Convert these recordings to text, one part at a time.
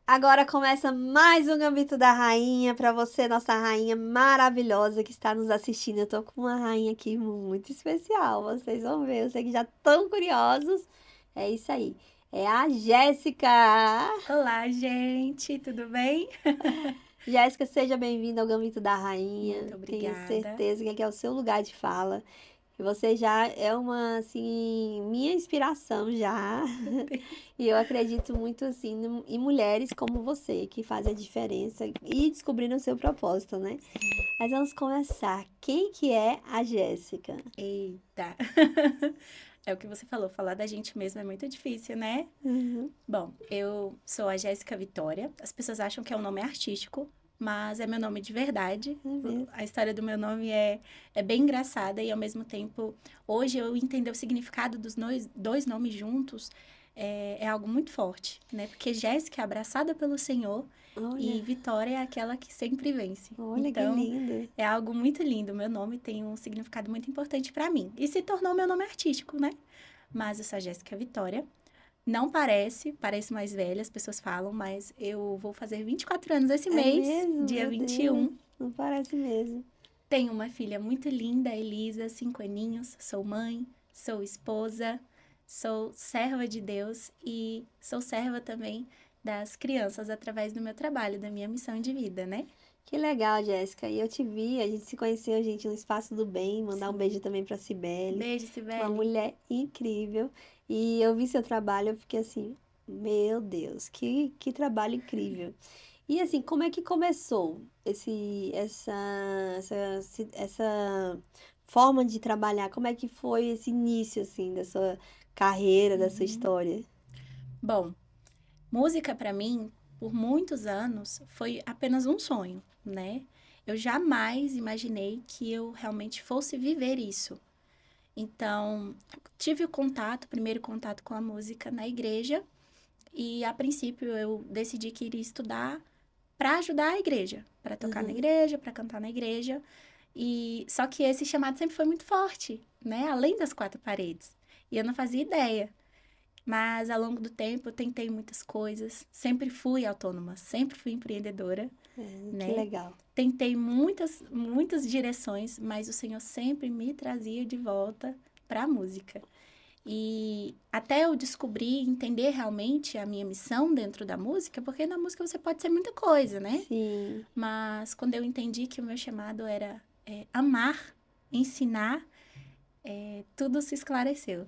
Agora começa mais um Gambito da Rainha para você, nossa rainha maravilhosa que está nos assistindo. Eu tô com uma rainha aqui muito especial, vocês vão ver. Eu sei que já estão curiosos. É isso aí. É a Jéssica. Olá, gente, tudo bem? Jéssica, seja bem-vinda ao Gambito da Rainha. Muito Tenho obrigada. certeza que aqui é o seu lugar de fala. E você já é uma, assim, minha inspiração já. Meu Deus. E eu acredito muito, assim, em mulheres como você, que fazem a diferença e descobrindo o seu propósito, né? Sim. Mas vamos começar. Quem que é a Jéssica? Eita. É o que você falou, falar da gente mesmo é muito difícil, né? Uhum. Bom, eu sou a Jéssica Vitória. As pessoas acham que é um nome artístico, mas é meu nome de verdade. É mesmo. A história do meu nome é bem engraçada e, ao mesmo tempo, hoje eu entender o significado dos dois nomes juntos é algo muito forte, né? Porque Jéssica é abraçada pelo Senhor Olha, e Vitória é aquela que sempre vence. olha que Então, lindo. é algo muito lindo. Meu nome tem um significado muito importante para mim. E se tornou meu nome artístico, né? Mas eu sou a Jéssica Vitória. Não parece mais velha, as pessoas falam, mas eu vou fazer 24 anos esse É mês, mesmo, dia meu vinte e Deus. um. Não parece mesmo. Tenho uma filha muito linda, Elisa, 5 aninhos. Sou mãe, sou esposa, sou serva de Deus e sou serva também das crianças através do meu trabalho, da minha missão de vida, né? Que legal, Jéssica. E eu te vi, a gente se conheceu, gente, no Espaço do Bem. Mandar um beijo Sim. também pra Cibele. Beijo, Uma Sibeli. mulher incrível. E eu vi seu trabalho, eu fiquei assim, meu Deus, que trabalho incrível. E assim, como é que começou essa forma de trabalhar? Como é que foi esse início, assim, da sua carreira, da sua Uhum. história? Bom, música para mim, por muitos anos, foi apenas um sonho, né? Eu jamais imaginei que eu realmente fosse viver isso. Então, tive o contato, primeiro contato com a música na igreja, e a princípio eu decidi que iria estudar para ajudar a igreja, para tocar na Uhum. igreja, para cantar na igreja. E só que esse chamado sempre foi muito forte, né? Além das quatro paredes. E eu não fazia ideia. Mas ao longo do tempo eu tentei muitas coisas, sempre fui autônoma, sempre fui empreendedora, Que né? legal. Tentei muitas direções, mas o Senhor sempre me trazia de volta para a música. E até eu descobrir, entender realmente a minha missão dentro da música, porque na música você pode ser muita coisa, né? Sim. Mas quando eu entendi que o meu chamado era amar, ensinar, tudo se esclareceu.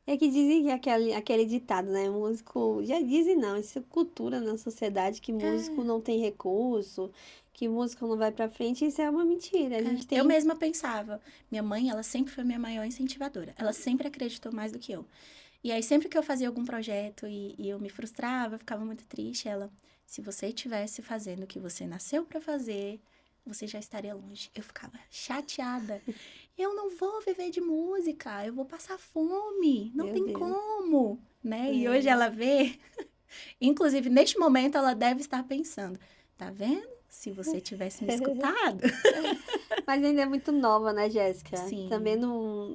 É que dizem que aquele ditado, né? Músico. Já dizem não, isso é cultura na sociedade que músico É, não tem recurso, que músico não vai pra frente. Isso é uma mentira. A gente Eu tem. mesma pensava. Minha mãe, ela sempre foi minha maior incentivadora. Ela sempre acreditou mais do que eu. E aí, sempre que eu fazia algum projeto e eu me frustrava, eu ficava muito triste, ela, se você estivesse fazendo o que você nasceu para fazer, você já estaria longe. Eu ficava chateada. Eu não vou viver de música, eu vou passar fome, não Meu tem Deus. como, né? E hoje É. ela vê, inclusive neste momento ela deve estar pensando, tá vendo? Se você tivesse me escutado. Mas ainda é muito nova, né, Jéssica? Também Sim, não.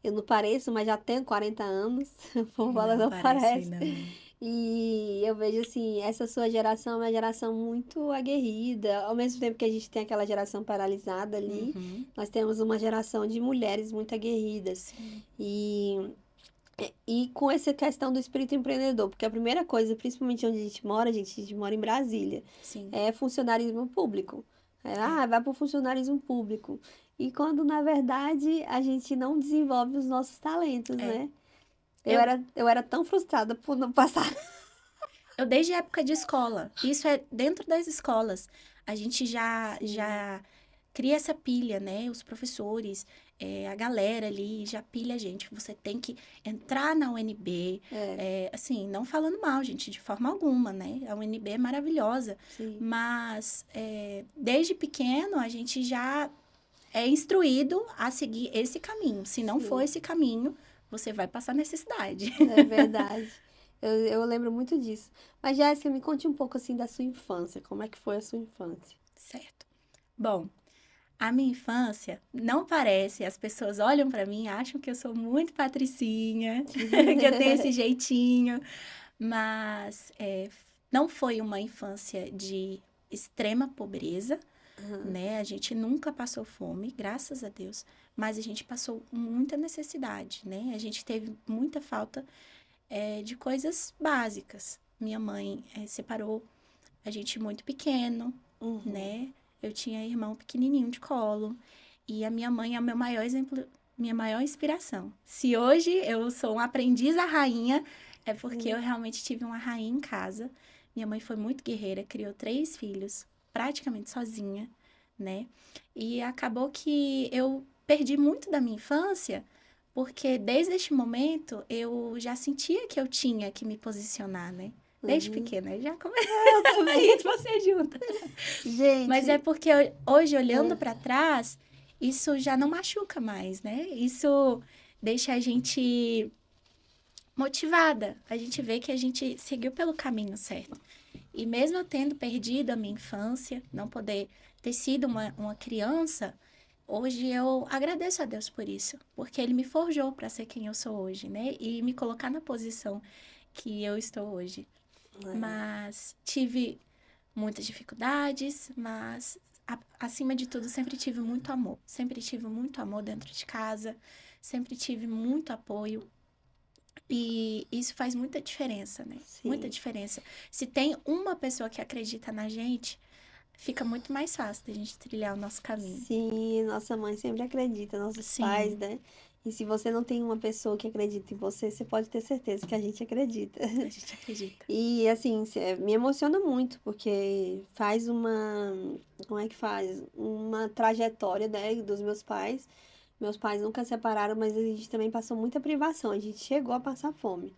Eu não pareço, mas já tenho 40 anos. O povo fala, não não parece parece. não. E eu vejo assim, essa sua geração é uma geração muito aguerrida. Ao mesmo tempo que a gente tem aquela geração paralisada ali, Uhum, nós temos uma geração de mulheres muito aguerridas. sim, E, e com essa questão do espírito empreendedor, porque a primeira coisa, principalmente onde a gente mora em Brasília, sim, é funcionarismo público. é. Vai para o funcionarismo público. E quando, na verdade, a gente não desenvolve os nossos talentos, É. né? Eu, Eu era tão frustrada por não passar. eu desde a época de escola, isso é dentro das escolas, a gente Sim. já cria essa pilha, né? Os professores, a galera ali já pilha a gente. Você tem que entrar na UNB, É, assim, não falando mal, gente, de forma alguma, né? A UNB é maravilhosa, sim, mas desde pequeno a gente já é instruído a seguir esse caminho. Se não for sim, esse caminho, você vai passar necessidade. é verdade. Eu lembro muito disso. Mas, Jéssica, me conte um pouco assim da sua infância. Como é que foi a sua infância? Certo. Bom, a minha infância não parece, as pessoas olham pra mim e acham que eu sou muito patricinha, que eu tenho esse jeitinho, mas não foi uma infância de extrema pobreza, Uhum. né? A gente nunca passou fome, graças a Deus, mas a gente passou muita necessidade, né? A gente teve muita falta de coisas básicas. Minha mãe separou a gente muito pequeno, Uhum. né? Eu tinha irmão pequenininho de colo e a minha mãe é o meu maior exemplo, minha maior inspiração. Se hoje eu sou uma aprendiz à rainha, é porque eu Sim. realmente tive uma rainha em casa. Minha mãe foi muito guerreira, criou 3 filhos, praticamente sozinha, né? E acabou que eu perdi muito da minha infância, porque desde este momento eu já sentia que eu tinha que me posicionar, né? Desde Uhum. pequena, eu já Eu também. e você junto. Mas é Gente, porque hoje, olhando é, para trás, isso já não machuca mais, né? Isso deixa a gente motivada. A gente vê que a gente seguiu pelo caminho certo. E mesmo eu tendo perdido a minha infância, não poder ter sido uma criança, hoje eu agradeço a Deus por isso, porque Ele me forjou para ser quem eu sou hoje, né? E me colocar na posição que eu estou hoje. é, Mas tive muitas dificuldades, mas acima de tudo sempre tive muito amor. Sempre tive muito amor dentro de casa, sempre tive muito apoio. E isso faz muita diferença, né? Muita sim. diferença. Se tem uma pessoa que acredita na gente, fica muito mais fácil da gente trilhar o nosso caminho. Sim, nossa mãe sempre acredita, nossos pais, Sim, né? E se você não tem uma pessoa que acredita em você, você pode ter certeza que a gente acredita. a gente acredita. E assim, me emociona muito, porque faz uma, como é que faz? Uma trajetória, né, dos meus pais. Meus pais nunca se separaram, mas a gente também passou muita privação. A gente chegou a passar fome,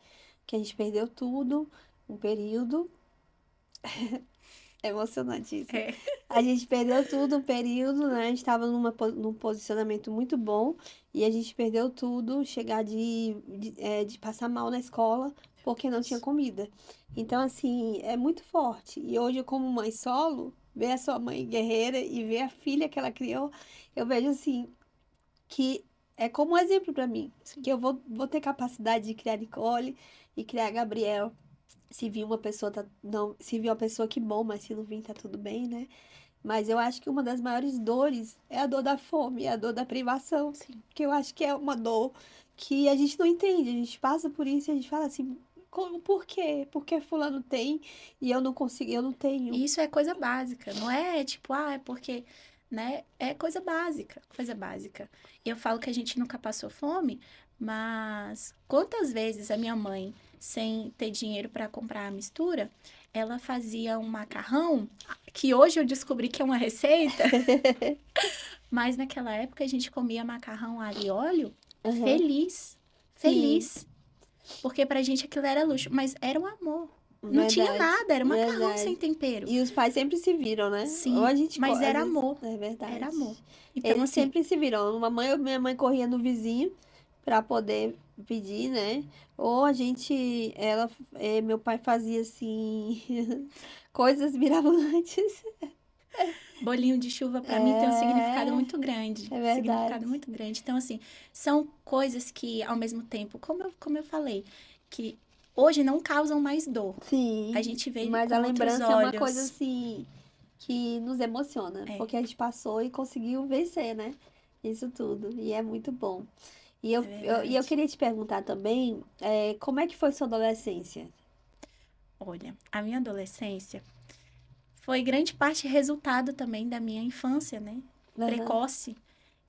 que a gente perdeu tudo, um período. É emocionante isso. É, A gente perdeu tudo um período, né? A gente estava num posicionamento muito bom e a gente perdeu tudo, chegar de passar mal na escola porque não tinha Deus. comida. Então, assim, é muito forte. E hoje, eu como mãe solo, ver a sua mãe guerreira e ver a filha que ela criou, eu vejo assim que é como um exemplo para mim, Sim. que eu vou ter capacidade de criar Nicole e criar Gabriel. Se vir uma pessoa, tá, não, se vir uma pessoa, que bom, mas se não vir, tá tudo bem, né? Mas eu acho que uma das maiores dores é a dor da fome, é a dor da privação. Sim. Que eu acho que é uma dor que a gente não entende. A gente passa por isso e a gente fala assim, por quê? Por que fulano tem e eu não consigo, eu não tenho? E isso é coisa básica, não é tipo, é porque, né? É coisa básica, coisa básica. E eu falo que a gente nunca passou fome, mas quantas vezes a minha mãe, sem ter dinheiro para comprar a mistura, ela fazia um macarrão, que hoje eu descobri que é uma receita, mas naquela época a gente comia macarrão alho e óleo Aham. feliz, Sim, feliz. Porque pra gente aquilo era luxo, mas era um amor. Não tinha verdade, nada, era macarrão sem verdade. tempero. E os pais sempre se viram, né? Ou Sim, a gente, mas às era vezes, amor. é Era verdade. amor. Então, Eles assim, sempre se viram. Minha mãe corria no vizinho para poder pedir, né? Ou a gente, meu pai fazia assim coisas mirabolantes. bolinho de chuva pra mim tem um significado É, muito grande. é verdade. Significado muito grande. Então, assim, são coisas que, ao mesmo tempo, como eu falei, que hoje não causam mais dor. A Sim, gente vê mas a com outros lembrança é uma coisa olhos. assim que nos emociona, É, porque a gente passou e conseguiu vencer, né? Isso tudo. E é muito bom. E é eu verdade. queria te perguntar também, como é que foi sua adolescência? Olha, a minha adolescência foi grande parte resultado também da minha infância, né? Aham, Precoce.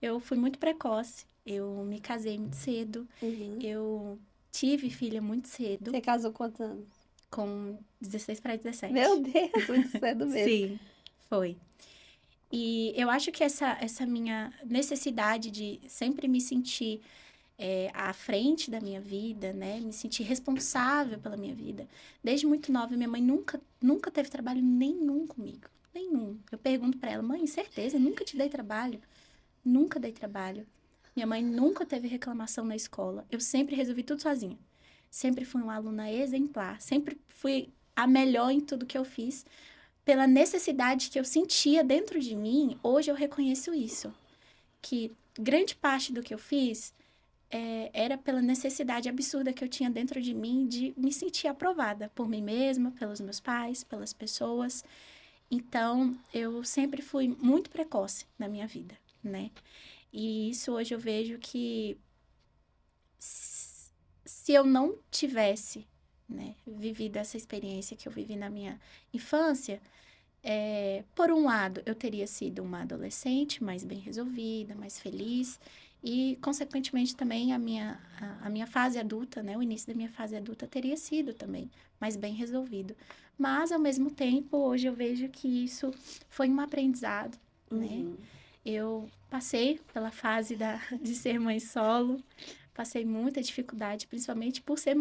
Eu fui muito precoce. Eu me casei muito cedo. uhum. Eu tive filha muito cedo, Você casou quantos anos? com 16 para Meu 17. Deus, muito cedo mesmo. Sim, foi. E eu acho que essa minha necessidade de sempre me sentir à frente da minha vida, né? Me sentir responsável pela minha vida. Desde muito nova, minha mãe nunca teve trabalho nenhum comigo. Nenhum. Eu pergunto para ela, mãe, certeza, nunca te dei trabalho? Nunca dei trabalho. Minha mãe nunca teve reclamação na escola. Eu sempre resolvi tudo sozinha. Sempre fui uma aluna exemplar. Sempre fui a melhor em tudo que eu fiz. Pela necessidade que eu sentia dentro de mim, hoje eu reconheço isso. Que grande parte do que eu fiz era pela necessidade absurda que eu tinha dentro de mim de me sentir aprovada por mim mesma, pelos meus pais, pelas pessoas. Então, eu sempre fui muito precoce na minha vida, né? E isso hoje eu vejo que se eu não tivesse, né, vivido essa experiência que eu vivi na minha infância, por um lado, eu teria sido uma adolescente mais bem resolvida, mais feliz, e, consequentemente, também a minha fase adulta, né, o início da minha fase adulta teria sido também mais bem resolvido. Mas, ao mesmo tempo, hoje eu vejo que isso foi um aprendizado, né? Uhum. Eu passei pela fase de ser mãe solo, passei muita dificuldade, principalmente por ser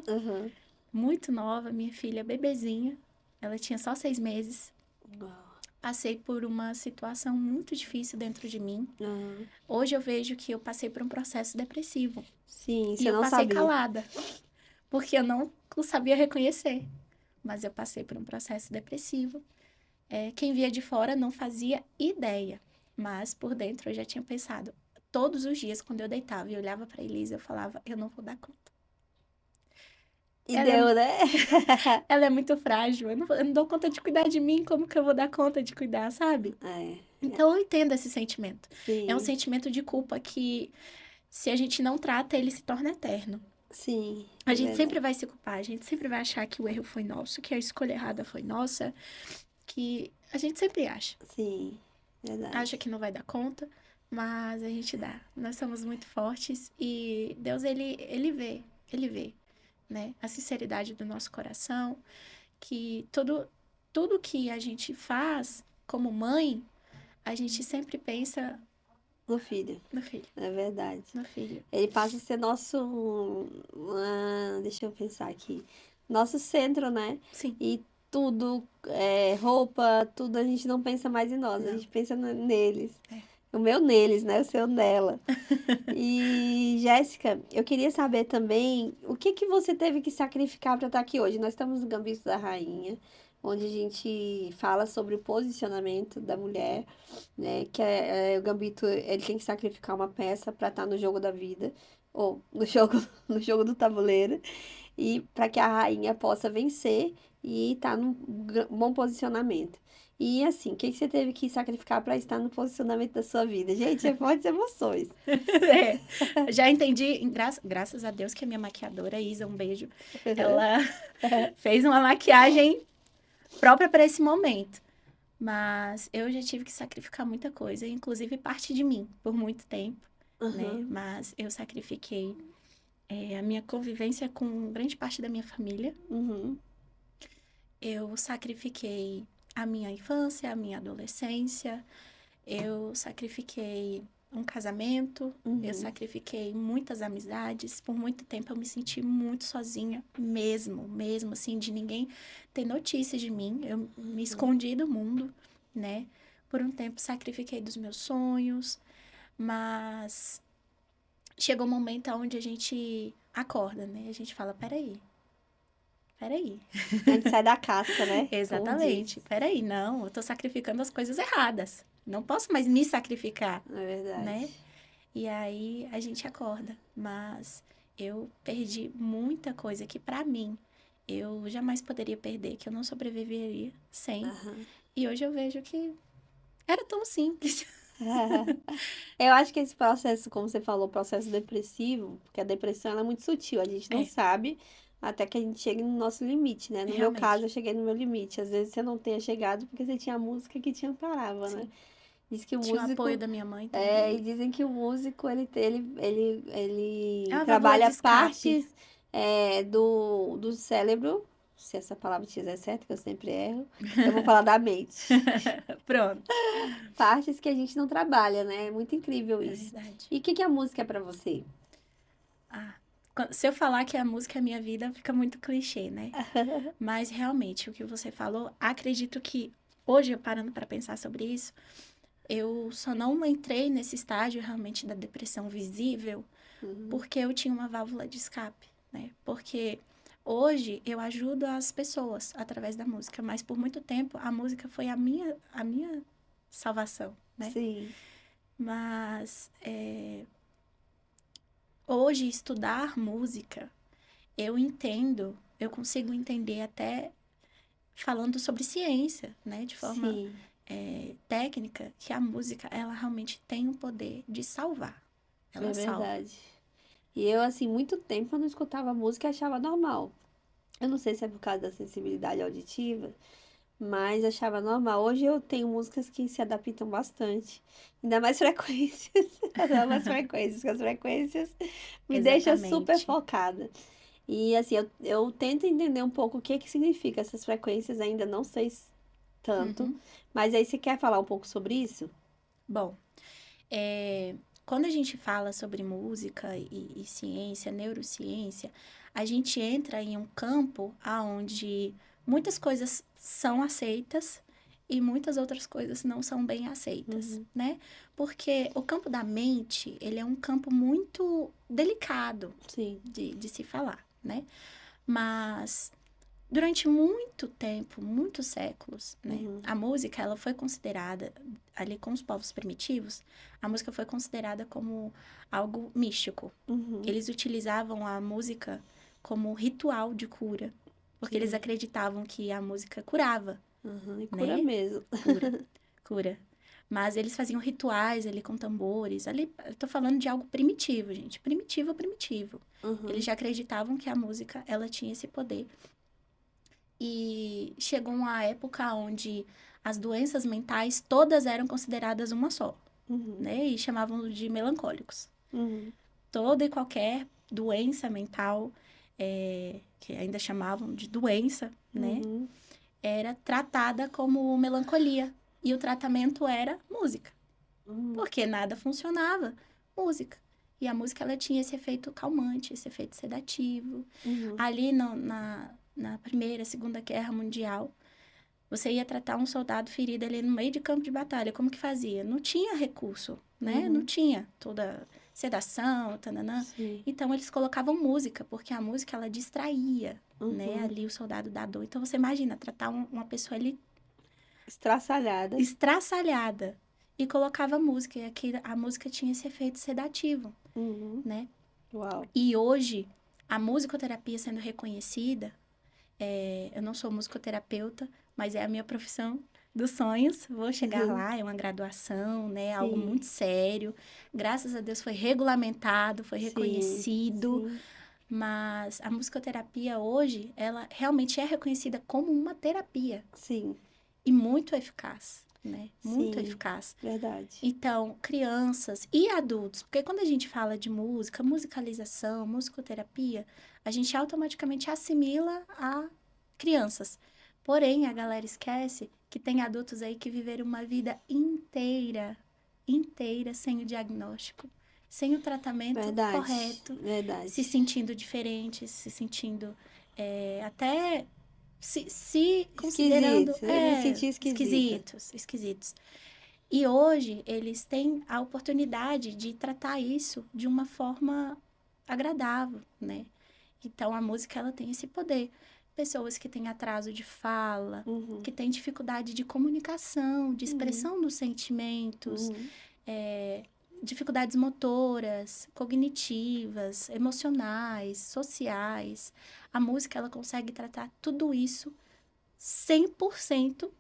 Uhum. muito nova, minha filha bebezinha, ela tinha só 6 meses. Passei por uma situação muito difícil dentro de mim. Uhum. Hoje eu vejo que eu passei por um processo depressivo. Sim, E você eu não passei sabia. calada, porque eu não sabia reconhecer. Mas eu passei por um processo depressivo. Quem via de fora não fazia ideia. Mas por dentro eu já tinha pensado. Todos os dias, quando eu deitava e olhava para Elisa, eu falava, eu não vou dar conta. E Ela é, deu, né? ela é muito frágil, eu não dou conta de cuidar de mim, como que eu vou dar conta de cuidar, sabe? É, Então eu entendo esse sentimento. É um sim, sentimento de culpa que, se a gente não trata, ele se torna eterno. sim, A é gente sempre verdade. vai se culpar, a gente sempre vai achar que o erro foi nosso, que a escolha errada foi nossa, que a gente sempre acha. Sim, verdade. Acha que não vai dar conta, mas a gente dá. Nós somos muito fortes e Deus, ele vê, né? A sinceridade do nosso coração, que tudo que a gente faz como mãe, a gente sempre pensa No filho, no filho, é verdade. no filho. Ele passa a ser nosso, deixa eu pensar aqui, nosso centro, né? Sim, E tudo, roupa, tudo, a gente não pensa mais em nós, a não. gente pensa neles. É. O meu neles, né? O seu nela. E, Jéssica, eu queria saber também o que que você teve que sacrificar para estar aqui hoje. Nós estamos no Gambito da Rainha, onde a gente fala sobre o posicionamento da mulher, né? Que o Gambito, ele tem que sacrificar uma peça para estar no jogo da vida, ou no jogo, no jogo do tabuleiro, e para que a rainha possa vencer e estar num bom posicionamento. E assim, o que que você teve que sacrificar para estar no posicionamento da sua vida? Gente, é fortes emoções. Já entendi, graças a Deus que a minha maquiadora, Isa, um beijo, ela fez uma maquiagem própria para esse momento. Mas eu já tive que sacrificar muita coisa, inclusive parte de mim, por muito tempo, né? Uhum, Mas eu sacrifiquei a minha convivência com grande parte da minha família. uhum, Eu sacrifiquei a minha infância, a minha adolescência. Eu sacrifiquei um casamento. Eu uhum, sacrifiquei muitas amizades. Por muito tempo eu me senti muito sozinha, mesmo assim, de ninguém ter notícia de mim. Eu me escondi do mundo, né? Por um tempo sacrifiquei dos meus sonhos, mas chegou um momento onde a gente acorda, né? A gente fala, peraí. a gente sai da casca, né? Como diz. Exatamente. Peraí, não, eu tô sacrificando as coisas erradas. Não posso mais me sacrificar, É verdade. né? E aí a gente acorda. Mas eu perdi muita coisa que, pra mim, eu jamais poderia perder, que eu não sobreviveria sem. Aham. E hoje eu vejo que era tão simples. Eu acho que esse processo, como você falou, processo depressivo, porque a depressão ela é muito sutil, a gente não É, sabe até que a gente chegue no nosso limite, né? No meu caso, realmente. eu cheguei no meu limite. Às vezes você não tenha chegado porque você tinha música que te amparava, né? Sim. Diz que o Tinha o apoio músico, da minha mãe e também. dizem que o músico, É ele uma válvula de trabalha escape. partes, do cérebro, se essa palavra estiver certa, que eu sempre erro, eu vou falar da mente. Pronto. Partes que a gente não trabalha, né? É muito incrível É isso. verdade. E o que que a música é pra você? Ah, se eu falar que a música é minha vida, fica muito clichê, né? Mas realmente, o que você falou, acredito que hoje, eu parando para pensar sobre isso, eu só não entrei nesse estágio realmente da depressão visível Uhum, porque eu tinha uma válvula de escape, né? Porque hoje eu ajudo as pessoas através da música, mas por muito tempo a música foi a minha salvação, né? sim. Mas Hoje, estudar música, eu consigo entender até falando sobre ciência, né? De forma Sim, técnica, que a música, ela realmente tem o poder de salvar. Ela é salva. verdade. E eu, assim, muito tempo eu não escutava música e achava normal. Eu não sei se é por causa da sensibilidade auditiva, mas achava normal. Hoje eu tenho músicas que se adaptam bastante. Ainda mais frequências. Eu amo as frequências, que as frequências me deixam super Exatamente. focada. E assim, eu tento entender um pouco o que que significa essas frequências, ainda não sei tanto. Uhum. Mas aí você quer falar um pouco sobre isso? Bom, quando a gente fala sobre música e ciência, neurociência, a gente entra em um campo onde muitas coisas são aceitas e muitas outras coisas não são bem aceitas, Uhum. né? Porque o campo da mente, ele é um campo muito delicado Sim. de se falar, né? Mas durante muito tempo, muitos séculos, né? Uhum. A música, ela foi considerada, ali com os povos primitivos, a música foi considerada como algo místico. Uhum. Eles utilizavam a música como ritual de cura, porque eles Sim. acreditavam que a música curava, Uhum. E cura né? mesmo. Cura, cura. Mas eles faziam rituais ali com tambores. Ali, eu tô falando de algo primitivo, gente. Primitivo, primitivo. Eles Uhum. já acreditavam que a música, ela tinha esse poder. E chegou uma época onde as doenças mentais todas eram consideradas uma só, Uhum. né? E chamavam de melancólicos. Uhum. Toda e qualquer doença mental, que ainda chamavam de doença, né? Uhum. Era tratada como melancolia. E o tratamento era música, Uhum. porque nada funcionava, música. E a música, ela tinha esse efeito calmante, esse efeito sedativo. Uhum. Ali na Primeira, Segunda Guerra Mundial, você ia tratar um soldado ferido ali no meio de campo de batalha. Como que fazia? Não tinha recurso, né? Não Uhum. tinha toda sedação, tananã. Sim. Então, eles colocavam música, porque a música, ela distraía, né? Uhum. Ali o soldado da dor. Então, você imagina, tratar uma pessoa ali Estraçalhada. estraçalhada. E colocava música, e aqui a música tinha esse efeito sedativo, Uhum. né? Uau. E hoje, a musicoterapia sendo reconhecida, eu não sou musicoterapeuta, mas é a minha profissão dos sonhos. Vou chegar lá, é uma graduação, né? Algo Sim. muito sério. Graças a Deus foi regulamentado, foi Sim. reconhecido. Sim. Mas a musicoterapia hoje, ela realmente é reconhecida como uma terapia Sim. e muito eficaz, né? Muito Sim. eficaz. Verdade. Então, crianças e adultos, porque quando a gente fala de música, musicalização, musicoterapia, a gente automaticamente assimila a crianças. Porém, a galera esquece que tem adultos aí que viveram uma vida inteira, inteira sem o diagnóstico, sem o tratamento Verdade. correto, se Verdade. sentindo diferentes, se sentindo até se considerando Esquisito. Eu me senti esquisita. esquisitos, esquisitos. E hoje eles têm a oportunidade de tratar isso de uma forma agradável, né? Então a música ela tem esse poder. Pessoas que têm atraso de fala, Uhum. que têm dificuldade de comunicação, de Uhum. expressão dos sentimentos, Uhum. é, dificuldades motoras, cognitivas, emocionais, sociais. A música ela consegue tratar tudo isso 100%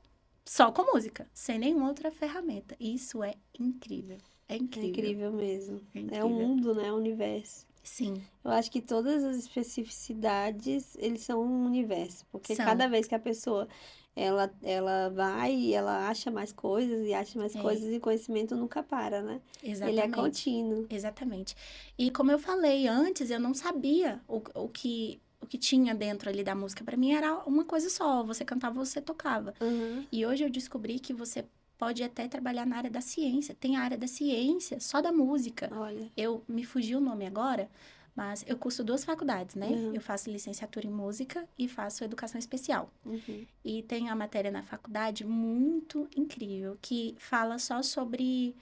só com música, sem nenhuma outra ferramenta. Isso é incrível. É É incrível. incrível mesmo. É É o incrível. mundo, né? O universo. Sim, Eu acho que todas as especificidades, eles são um universo, porque são. cada vez que a pessoa ela vai e ela acha mais coisas e acha mais É, coisas e conhecimento nunca para, né? Ele é exatamente. contínuo. Exatamente. E como eu falei antes, eu não sabia o que tinha dentro ali da música. Para mim era uma coisa só. Você cantava, você tocava. Aham. E hoje eu descobri que você pode até trabalhar na área da ciência. Tem a área da ciência, só da música. Olha. Eu me fugiu o nome agora, mas eu curso duas faculdades, né? Aham. Eu faço licenciatura em música e faço educação especial. Uhum. E tem a matéria na faculdade muito incrível, que fala só sobre.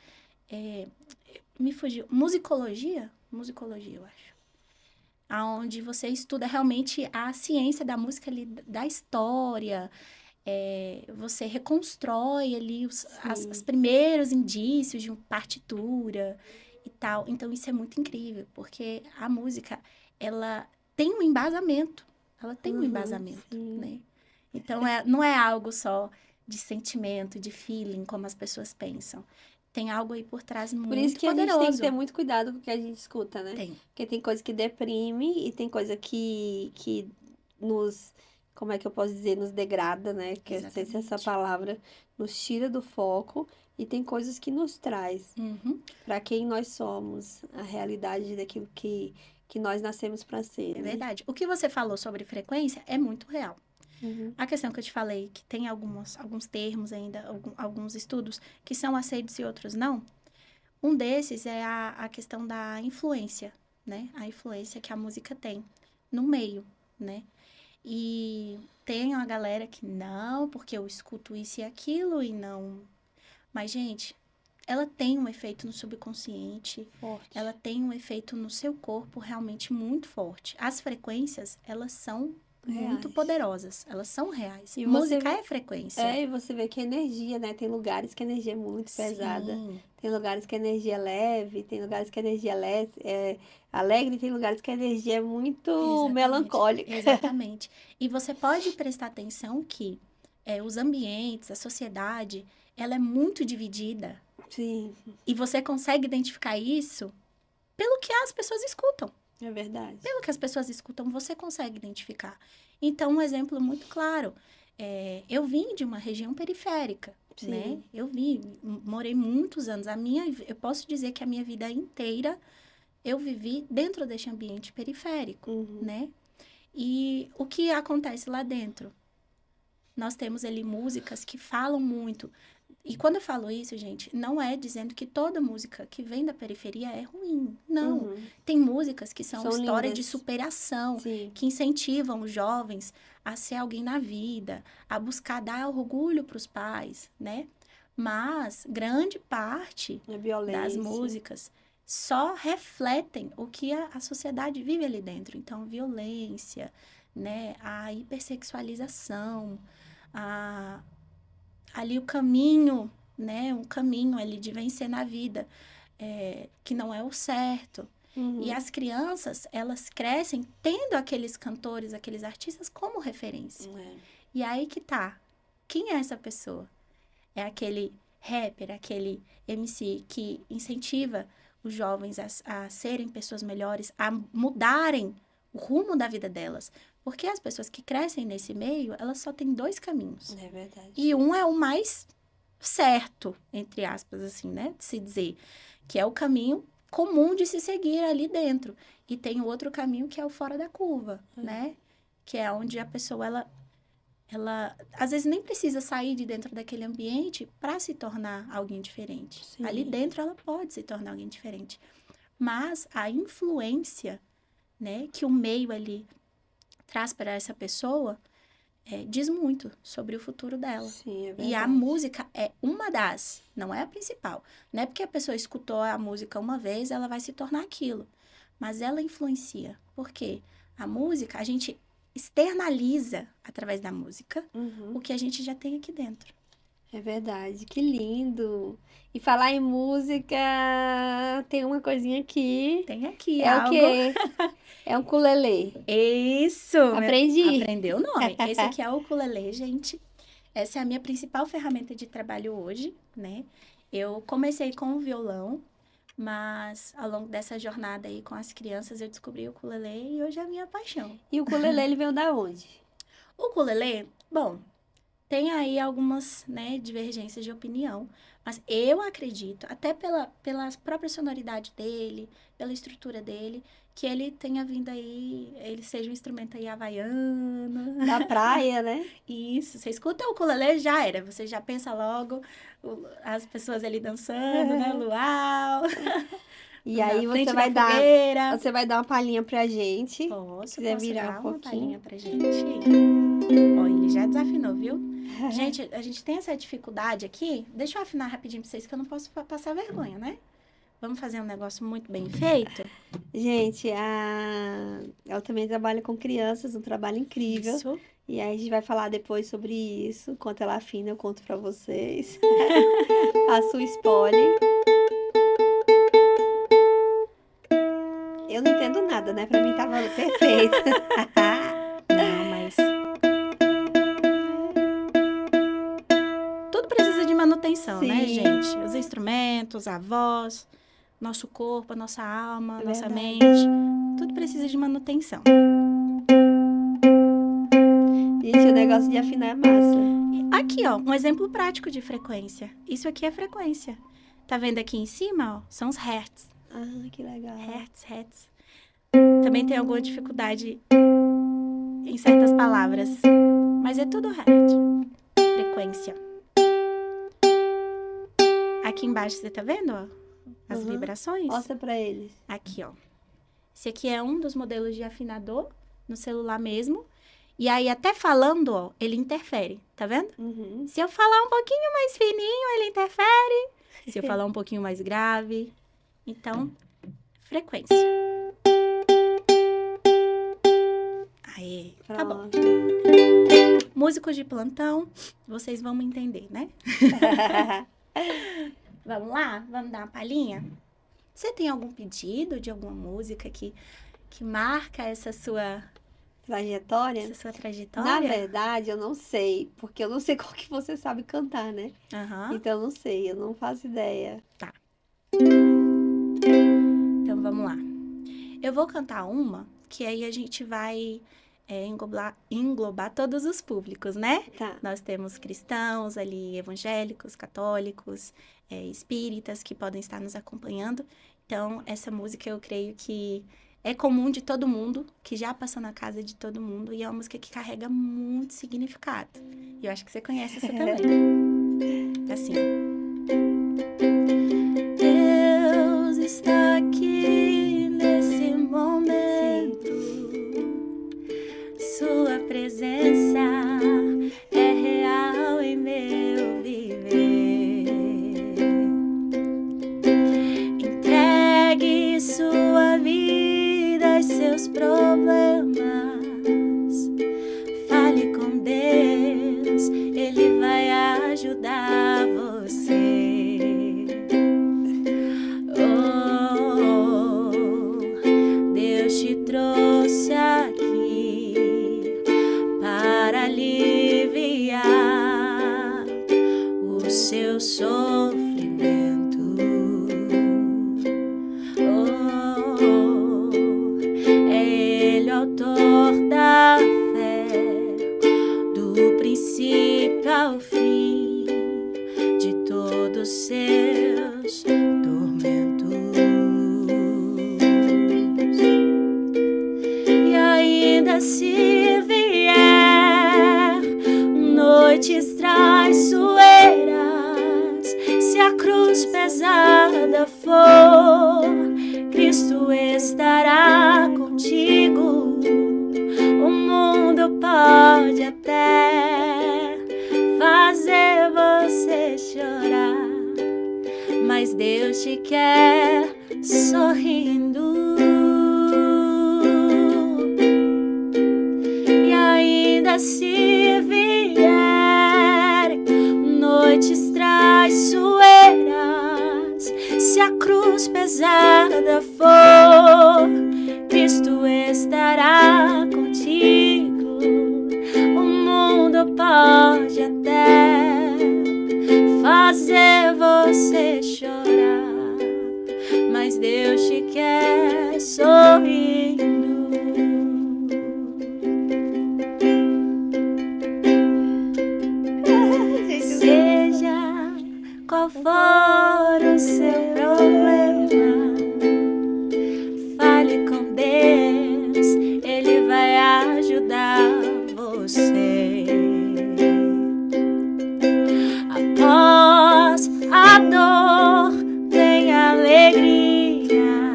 é, Me fugiu. Musicologia? Musicologia, eu acho. Aonde você estuda realmente a ciência da música ali, da história. Você reconstrói ali os Sim. primeiros indícios de uma partitura e tal. Então, isso é muito incrível, porque a música, ela tem um embasamento. Ela tem um embasamento, sim. né? Então, não é algo só de sentimento, de feeling, como as pessoas pensam. Tem algo aí por trás Por isso muito que a gente tem que ter poderoso. muito cuidado com o que a gente escuta, né? Tem. Porque tem coisa que deprime e tem coisa que nos, como é que eu posso dizer, nos degrada, né? Que eu não sei se é essa Exatamente. palavra, nos tira do foco. E tem coisas que nos traz Uhum. para quem nós somos, a realidade daquilo que nós nascemos para ser, É né? verdade. O que você falou sobre frequência é muito real. Uhum. A questão que eu te falei, que tem alguns termos ainda, alguns estudos que são aceitos e outros não. Um desses é a questão da influência, né? A influência que a música tem no meio, né? E tem uma galera que não, porque eu escuto isso e aquilo e não. Mas, gente, ela tem um efeito no subconsciente, Forte. ela tem um efeito no seu corpo realmente muito forte. As frequências, elas são muito Reais. poderosas, elas são reais. E você Música vê, é frequência. e você vê que a energia, né? Tem lugares que a energia é muito pesada, Sim, tem lugares que a energia é leve, tem lugares que a energia é alegre, tem lugares que a energia é muito exatamente, melancólica. exatamente. E você pode prestar atenção que os ambientes, a sociedade, ela é muito dividida. Sim, E você consegue identificar isso pelo que as pessoas escutam. é verdade. Pelo que as pessoas escutam, você consegue identificar. Então, um exemplo muito claro. Eu vim de uma região periférica, Sim. né? Morei muitos anos. Eu posso dizer que a minha vida inteira eu vivi dentro deste ambiente periférico, Uhum. né? E o que acontece lá dentro? Nós temos ali músicas que falam muito. E quando eu falo isso, gente, não é dizendo que toda música que vem da periferia é ruim. Não. Uhum. Tem músicas que são São história lindas. de superação, Sim. que incentivam os jovens a ser alguém na vida, a buscar dar orgulho para os pais, né? Mas grande parte A das violência. músicas só refletem o que a sociedade vive ali dentro. Então, violência, né? A hipersexualização, ali o caminho, né? Um caminho ali de vencer na vida, que não é o certo. Uhum. E as crianças, elas crescem tendo aqueles cantores, aqueles artistas como referência. É. E aí que tá. Quem é essa pessoa? É aquele rapper, aquele MC que incentiva os jovens a serem pessoas melhores, a mudarem o rumo da vida delas. Porque as pessoas que crescem nesse meio, elas só têm dois caminhos. É verdade. E um é o mais certo, entre aspas, assim, né? De se dizer. Que é o caminho comum de se seguir ali dentro. E tem o outro caminho que é o fora da curva, né? Que é onde a pessoa, ela às vezes nem precisa sair de dentro daquele ambiente para se tornar alguém diferente. Sim. Ali dentro ela pode se tornar alguém diferente. Mas a influência, né, que o meio ali traz para essa pessoa, diz muito sobre o futuro dela. Sim, é verdade. E a música é uma das, não é a principal. Não é porque a pessoa escutou a música uma vez, ela vai se tornar aquilo. Mas ela influencia. Por quê? A música, a gente externaliza através da música Uhum. o que a gente já tem aqui dentro. É verdade, que lindo. E falar em música, tem uma coisinha aqui. Tem aqui É o algo. quê? É um ukulele. Isso! Aprendi. Aprendeu o nome. Esse aqui é o ukulele, gente. Essa é a minha principal ferramenta de trabalho hoje, né? Eu comecei com o violão, mas ao longo dessa jornada aí com as crianças eu descobri o ukulele e hoje é a minha paixão. E o ukulele, ele veio da onde? O ukulele, bom, tem aí algumas, né, divergências de opinião, mas eu acredito, até pela própria sonoridade dele, pela estrutura dele, que ele tenha vindo aí, ele seja um instrumento aí havaiano. Da praia, né? Isso, você escuta o ukulele, já era, você já pensa logo as pessoas ali dançando, né, luau. E na aí frente você da fogueira. você vai dar uma palhinha pra gente. Posso quiser virar dar um uma palhinha pouquinho. pra gente? Ó, ele já desafinou, viu? Gente, a gente tem essa dificuldade aqui. Deixa eu afinar rapidinho pra vocês, que eu não posso passar vergonha, né? Vamos fazer um negócio muito bem feito? Gente, ela também trabalha com crianças, um trabalho incrível. Isso. E aí a gente vai falar depois sobre isso. Enquanto ela afina, eu conto pra vocês. Faço o spoiler. Eu não entendo nada, né? Pra mim tava perfeito. Não, mas tudo precisa de manutenção, né, Sim. gente? Os instrumentos, a voz, nosso corpo, a nossa alma, É nossa verdade. mente, tudo precisa de manutenção. Gente, o negócio de afinar é massa. Aqui, ó, um exemplo prático de frequência. Isso aqui é frequência. Tá vendo aqui em cima, ó? São os hertz. Ah, que legal. Hertz. Também tem alguma dificuldade em certas palavras, mas é tudo hertz. Frequência. Aqui embaixo, você tá vendo, ó? As Uhum. vibrações. Mostra pra eles. Aqui, ó. Esse aqui é um dos modelos de afinador no celular mesmo. E aí, até falando, ó, ele interfere, tá vendo? Uhum. Se eu falar um pouquinho mais fininho, ele interfere. Se eu falar um pouquinho mais grave. Então, frequência. Aí, tá bom. Pronto. Músicos de plantão, vocês vão me entender, né? Vamos lá? Vamos dar uma palhinha? Você tem algum pedido de alguma música que marca essa sua Trajetória? trajetória? Na verdade, eu não sei, porque eu não sei qual que você sabe cantar, né? Aham. Então, eu não sei, eu não faço ideia. Então, vamos lá. Eu vou cantar uma, que aí a gente vai englobar todos os públicos, né? Tá. Nós temos cristãos ali, evangélicos, católicos, espíritas que podem estar nos acompanhando. Então, essa música eu creio que é comum de todo mundo, que já passou na casa de todo mundo, e é uma música que carrega muito significado. E eu acho que você conhece essa também. Assim. Deus está aqui nesse momento. Sua presença é real em meu viver. Entregue sua vida e seus problemas. Fale com Deus, Ele vai ajudar você. Oh, Deus te trouxe aqui para aliviar o seu sofrimento. Oh, é Ele o autor da fé, do princípio ao fim de todos os seus tormentos. E ainda se vier noites traiçoeiras, se a cruz pesada for, Cristo estará contigo. O mundo pode até fazer você chorar, mas Deus te quer sorrindo. E ainda se vier noites traiçoeiras, se a cruz pesada for, Cristo estará contigo. O mundo pode até fazer você chorar, mas Deus te quer sorrindo. Seja qual for o seu problema, fale com Deus, Ele vai ajudar você. Após a dor vem a alegria,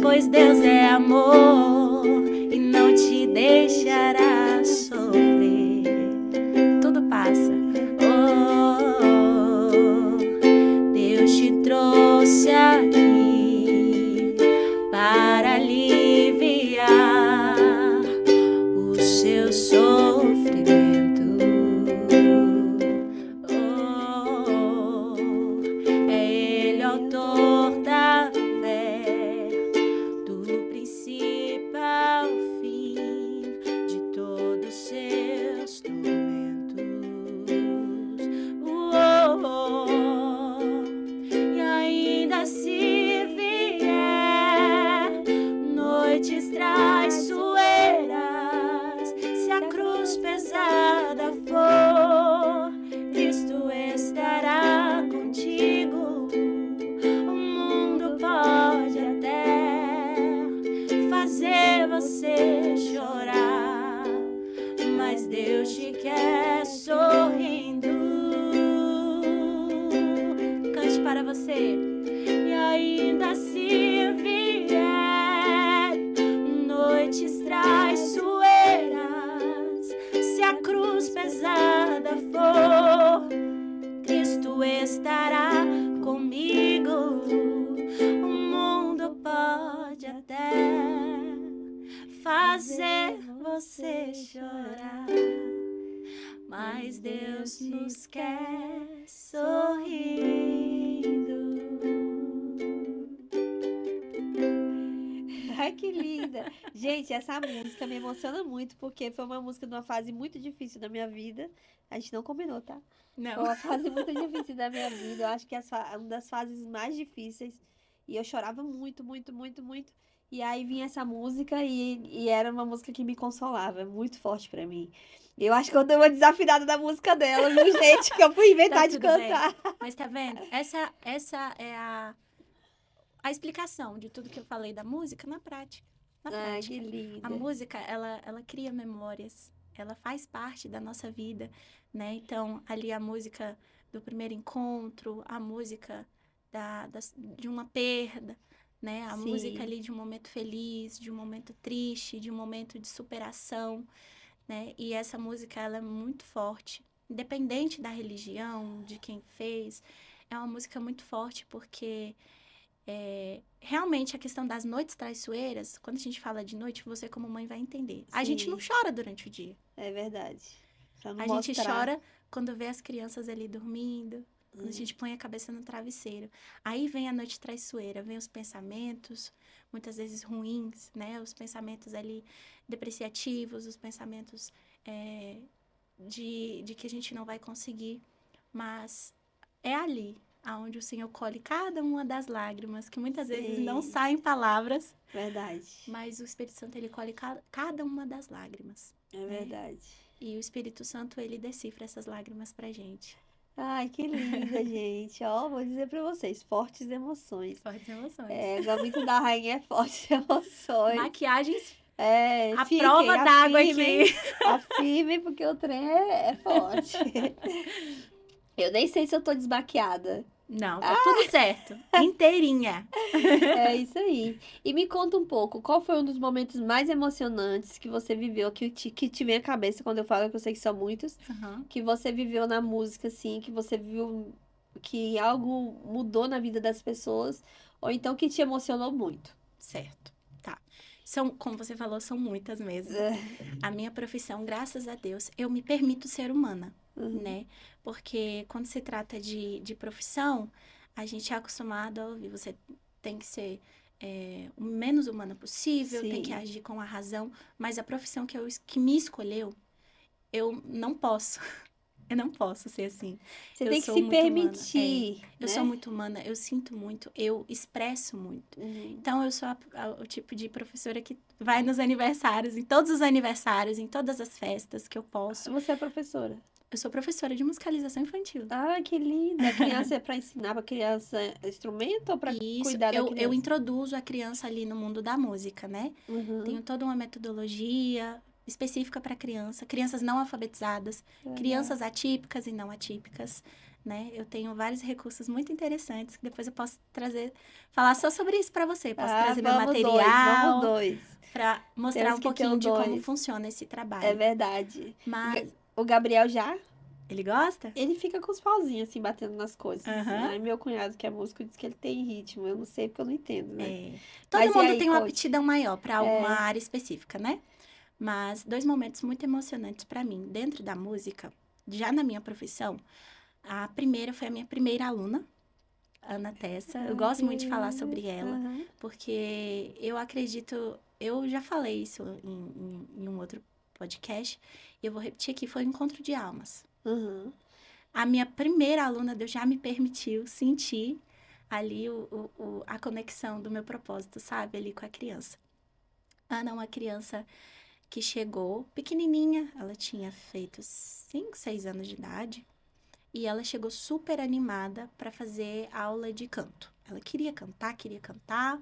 pois Deus é amor e não te deixará sofrer. Tudo passa. Oh, Deus te trouxe aqui para aliviar o seu sofrimento. Oh, é Ele o autor da fé, fazer você chorar, mas Deus nos quer sorrindo. Ai, que linda! Gente, essa música me emociona muito, porque foi uma música de uma fase muito difícil da minha vida. A gente não combinou, tá? Foi Não. uma fase muito difícil da minha vida. Eu acho que uma das fases mais difíceis. E eu chorava muito, muito, muito, muito. E aí vinha essa música e era uma música que me consolava. É muito forte pra mim. Eu acho que eu dei uma desafinada da música dela, viu, gente? Que eu fui inventar Tá de tudo bem. cantar. Mas tá vendo? Essa é a explicação de tudo que eu falei da música na prática. Na Ai, que prática. A linda. música, ela cria memórias, ela faz parte da nossa vida, né? Então, ali a música do primeiro encontro, a música de uma perda, né? A música Sim, ali de um momento feliz, de um momento triste, de um momento de superação, né? E essa música, ela é muito forte, independente da religião, de quem fez, é uma música muito forte porque realmente a questão das noites traiçoeiras, quando a gente fala de noite, você como mãe vai entender. A gente não sim, chora durante o dia. é verdade. Pra não A gente mostrar. chora quando vê as crianças ali dormindo, quando a gente põe a cabeça no travesseiro. Aí vem a noite traiçoeira, vem os pensamentos, muitas vezes ruins, né? Os pensamentos ali depreciativos, os pensamentos de que a gente não vai conseguir. Mas é ali aonde o Senhor colhe cada uma das lágrimas, que muitas vezes não Sim, saem palavras, verdade. mas o Espírito Santo, ele colhe cada uma das lágrimas, É né? verdade. E o Espírito Santo, ele decifra essas lágrimas pra gente. Ai, que linda, gente. Ó, vou dizer pra vocês, fortes emoções. Fortes emoções. É, Gambito da Rainha é fortes emoções. Maquiagens É, à fiquem, prova d'água afirmem, aqui. afirmem, porque o trem é forte. Eu nem sei se eu tô desbaqueada. Não, tá tudo certo. Inteirinha. É isso aí. E me conta um pouco, qual foi um dos momentos mais emocionantes que você viveu, que te vem à cabeça quando eu falo, que eu sei que são muitos, Aham. que você viveu na música, assim, que você viu que algo mudou na vida das pessoas, ou então que te emocionou muito? Certo. Tá. São, como você falou, são muitas mesmo. É, A minha profissão, graças a Deus, eu me permito ser humana, uhum, né? Porque quando se trata de profissão, a gente é acostumado a ouvir, você tem que ser o menos humana possível, tem que sim. agir com a razão, mas a profissão que me escolheu, eu não posso. Eu não posso ser assim. Você Eu tem que sou se muito humana. permitir, Eu sou né? muito humana, eu sinto muito, eu expresso muito. Uhum. Então, eu sou o tipo de professora que vai nos aniversários, em todos os aniversários, em todas as festas que eu posso. Você é professora. Eu sou professora de musicalização infantil. Ah, que linda. A criança é para ensinar para criança instrumento ou para E isso, cuidar da eu criança? introduzo a criança ali no mundo da música, né? Uhum, Tenho toda uma metodologia específica para criança, crianças não alfabetizadas, legal. crianças atípicas e não atípicas, né? Eu tenho vários recursos muito interessantes que depois eu posso trazer, falar só sobre isso para você. Posso Ah, trazer meu vamos material dois. para mostrar Temos um que ter o pouquinho de como dois. funciona esse É trabalho. verdade. Mas O Gabriel já, ele gosta? ele fica com os pauzinhos assim, batendo nas coisas. Aham. Aí meu cunhado, que é músico, diz que ele tem ritmo. Eu não sei porque eu não entendo, né? É. Todo Mas e mundo aí, tem uma conte? aptidão maior para alguma É, área específica, né? Mas dois momentos muito emocionantes para mim dentro da música, já na minha profissão. A primeira foi a minha primeira aluna, Ana Tessa. Eu ah, que gosto muito de falar linda. sobre ela, Aham, porque eu acredito, eu já falei isso em um outro podcast, e eu vou repetir aqui, foi o Encontro de Almas. aham. A minha primeira aluna, Deus já me permitiu sentir ali a conexão do meu propósito, sabe? Ali com a criança. Ana é uma criança que chegou pequenininha, ela tinha feito 5, 6 anos de idade, e ela chegou super animada para fazer aula de canto. Ela queria cantar,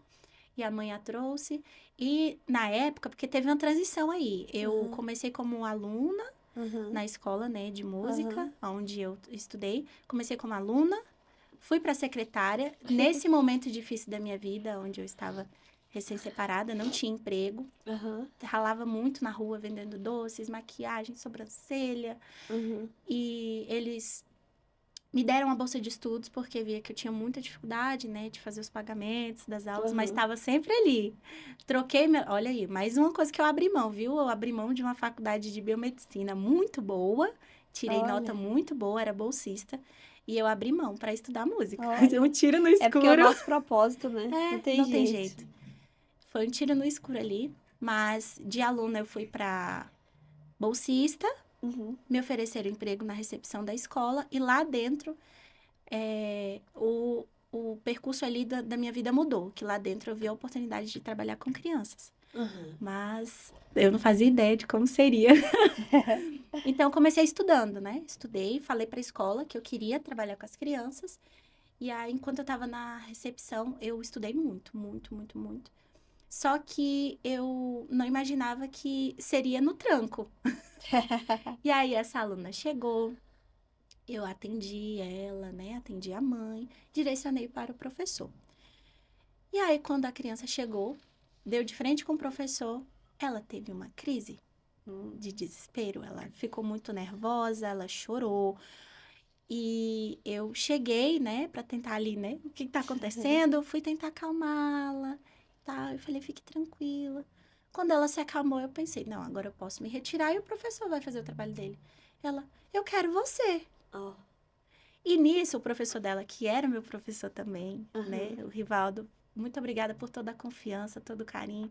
e a mãe a trouxe. E na época, porque teve uma transição aí, eu Aham, comecei como aluna aham, na escola, né, de música, aham. onde eu estudei. Comecei como aluna, fui para secretária. Nesse momento difícil da minha vida, onde eu estava recém-separada, não tinha emprego, Aham, ralava muito na rua vendendo doces, maquiagem, sobrancelha. aham. E eles Me deram uma bolsa de estudos porque via que eu tinha muita dificuldade, né, de fazer os pagamentos das aulas, mas Aham. estava sempre ali. Troquei, olha aí, mais uma coisa que eu abri mão, viu? Eu abri mão de uma faculdade de biomedicina muito boa, tirei nota Olha, muito boa, era bolsista, e eu abri mão para estudar música. Um olha. tiro no É porque é o escuro. nosso propósito, né? Não É, tem não tem jeito. jeito. Foi um tiro no escuro ali, mas de aluna eu fui para bolsista, Uhum. me ofereceram emprego na recepção da escola, e lá dentro o percurso ali da minha vida mudou, que lá dentro eu vi a oportunidade de trabalhar com crianças. Uhum. Mas eu não fazia ideia de como seria. Então, eu comecei estudando, né? Estudei, falei para a escola que eu queria trabalhar com as crianças. E aí, enquanto eu estava na recepção, eu estudei muito, muito, muito, muito. Só que eu não imaginava que seria no tranco. E aí, essa aluna chegou, eu atendi ela, né? Atendi a mãe, direcionei para o professor. E aí, quando a criança chegou, deu de frente com o professor, ela teve uma crise de desespero. Ela ficou muito nervosa, ela chorou. E eu cheguei, né, para tentar ali, né, o que tá acontecendo? Eu fui tentar acalmá-la, tá? Eu falei, fique tranquila. Quando ela se acalmou, eu pensei, não, agora eu posso me retirar e o professor vai fazer o trabalho dele. Ela, eu quero você. Ó. E nisso, o professor dela, que era meu professor também, né, Aham. o Rivaldo, muito obrigada por toda a confiança, todo o carinho.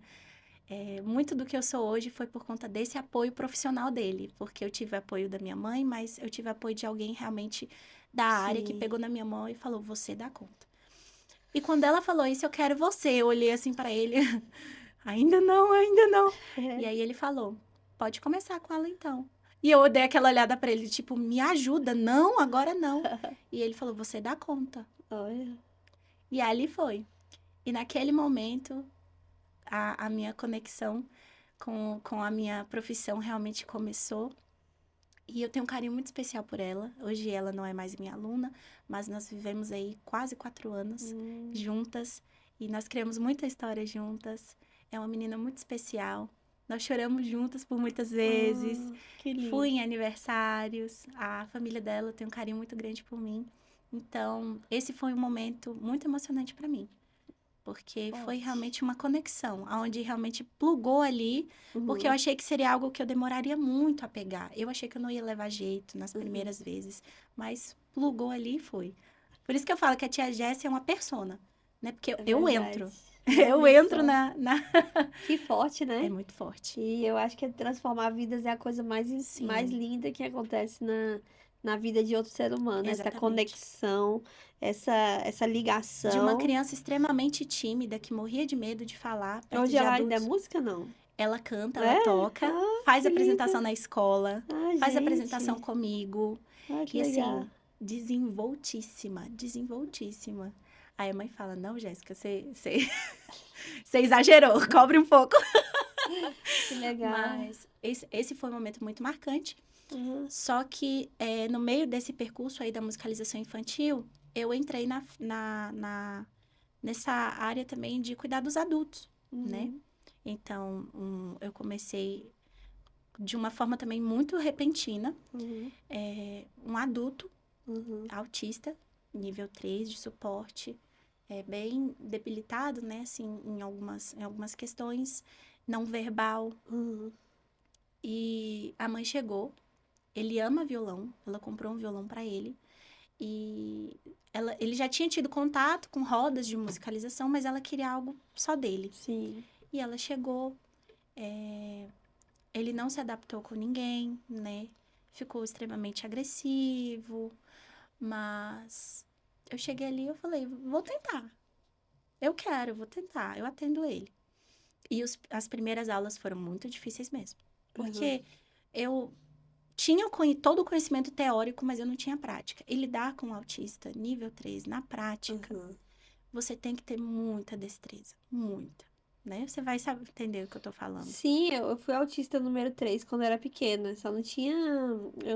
Muito do que eu sou hoje foi por conta desse apoio profissional dele, porque eu tive apoio da minha mãe, mas eu tive apoio de alguém realmente da área que Sim. pegou na minha mão e falou: você dá conta. E quando ela falou isso, eu quero você, eu olhei assim para ele: ainda não, ainda não. E aí ele falou: pode começar com ela então. E eu dei aquela olhada para ele, tipo, me ajuda, não, agora não. E ele falou: você dá conta. Olha. E ali foi. E naquele momento, a minha conexão com a minha profissão realmente começou. E eu tenho um carinho muito especial por ela. Hoje ela não é mais minha aluna, mas nós vivemos aí quase 4 anos juntas. E nós criamos muita história juntas. É uma menina muito especial. Nós choramos juntas por muitas vezes. Que Fui lindo. em aniversários. A família dela tem um carinho muito grande por mim. Então, esse foi um momento muito emocionante para mim. Porque foi Forte. realmente uma conexão, onde realmente plugou ali, porque eu Uhum. achei que seria algo que eu demoraria muito a pegar. Eu achei que eu não ia levar jeito nas Uhum. primeiras vezes, mas plugou ali e foi. Por isso que eu falo que a tia Jéssica é uma persona, né? Porque É eu verdade. entro, eu Olha entro só. na... Que forte, É né? muito forte. E eu acho que transformar vidas é a coisa mais Sim, linda que acontece na vida de outro ser humano. Essa exatamente. conexão, essa De uma ligação. criança extremamente tímida, que morria de medo de falar perto Hoje de ela ainda é adultos. música, não? Ela canta, ela É? toca, Ah, faz que apresentação linda. na escola, Ah, faz apresentação gente. comigo. Ah, que E legal. assim, desenvoltíssima, desenvoltíssima. Aí a mãe fala: não, Jéssica, você exagerou, cobre um pouco. Que legal. Mas esse foi um momento muito marcante. Uhum. Só que no meio desse percurso aí da musicalização infantil, eu entrei nessa área também de cuidar dos adultos, né? Uhum. Então, eu comecei de uma forma também muito repentina. Uhum. Um adulto Uhum. autista, nível 3 de suporte, bem debilitado, né? Assim, em algumas questões, não verbal. Uhum. E a mãe chegou, ele ama violão, ela comprou um violão para ele. E ele já tinha tido contato com rodas de musicalização, mas ela queria algo só dele. Sim. E ela chegou, ele não se adaptou com ninguém, né? Ficou extremamente agressivo, mas eu cheguei ali e eu falei, vou tentar. Eu quero, vou tentar, eu atendo ele. E as primeiras aulas foram muito difíceis mesmo. Uhum. Porque eu tinha todo o conhecimento teórico, mas eu não tinha prática. E lidar com um autista nível 3 na prática, Uhum. você tem que ter muita destreza, muita, né? Você vai saber entender o que eu tô falando. Sim, eu fui autista número 3 quando eu era pequena. Eu